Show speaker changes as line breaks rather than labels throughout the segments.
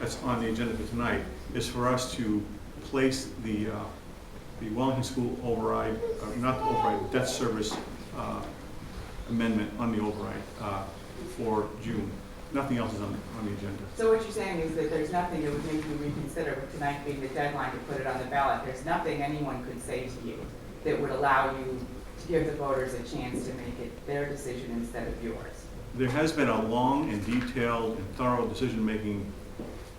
that's on the agenda for tonight is for us to place the Wellington School override, not the override, debt service amendment on the override for June. Nothing else is on the agenda.
So what you're saying is that there's nothing that would make you reconsider, with tonight being the deadline to put it on the ballot. There's nothing anyone could say to you that would allow you to give the voters a chance to make it their decision instead of yours.
There has been a long and detailed and thorough decision-making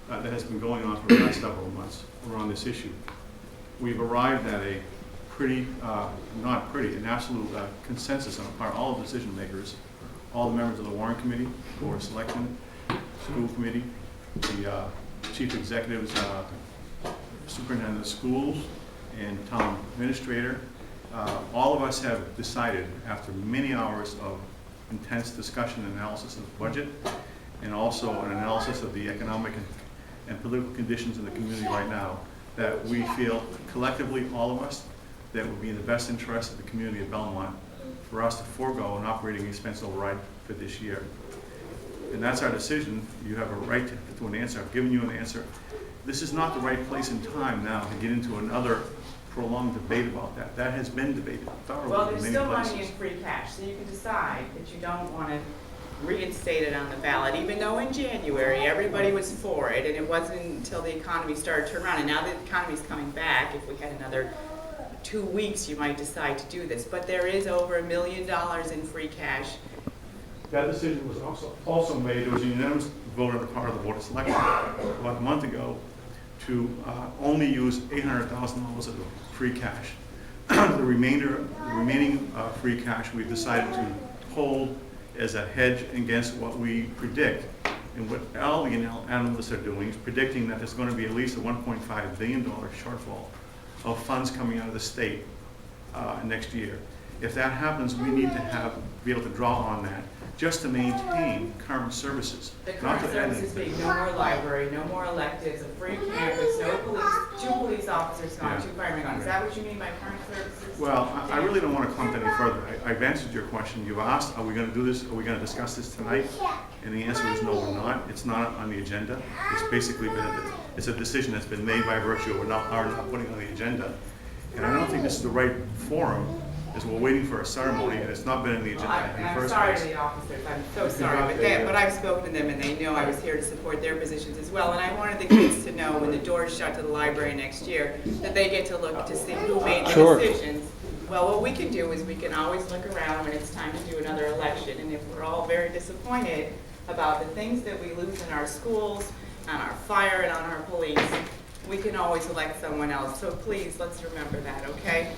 that has been going on for the last several months around this issue. We've arrived at a pretty, not pretty, an absolute consensus on the part of all the decision makers, all the members of the Warrant Committee, Board of Selectmen, School Committee, the Chief Executives, Superintendent of Schools, and Town Administrator. All of us have decided, after many hours of intense discussion and analysis of the budget, and also an analysis of the economic and political conditions in the community right now, that we feel collectively, all of us, that it would be in the best interest of the community of Belmont for us to forego an operating expense override for this year. And that's our decision. You have a right to an answer. I've given you an answer. This is not the right place and time now to get into another prolonged debate about that. That has been debated thoroughly
Well,
in
there's
many
still
places.
money in free cash, so you can decide that you don't want to reinstate it on the ballot, even though in January everybody was for it, and it wasn't until the economy started to turn around. And now the economy's coming back. If we had another 2 weeks, you might decide to do this. But there is over $1 million in free cash.
That decision was also made. There was a unanimous vote on the part of the Board of Selectmen about a month ago to only use $800,000 of the free cash. The remaining free cash we've decided to hold as a hedge against what we predict. And what all the analysts are doing is predicting that there's going to be at least a $1.5 billion shortfall of funds coming out of the state next year. If that happens, we need to be able to draw on that just to maintain current services.
The current services being no more library, no more electives, a free campus, no police, 2 police officers gone, 2 firemen gone. Is that what you mean by current services?
Well, I really don't want to clump any further. I've answered your question. You've asked, are we going to do this? Are we going to discuss this tonight? And the answer is no, we're not. It's not on the agenda. It's basically it's a decision that's been made by virtue of our not putting it on the agenda. And I don't think this is the right forum, as we're waiting for a ceremony, and it's not been in the agenda in the first place.
I'm sorry to the officers, I'm so sorry, but I've spoken to them and they know I was here to support their positions as well. And I wanted the kids to know when the doors shut to the library next year, that they get to look to see who made the decisions. Well, what we can do is we can always look around when it's time to do another election, and if we're all very disappointed about the things that we lose in our schools, on our fire and on our police, we can always elect someone else. So please, let's remember that, okay?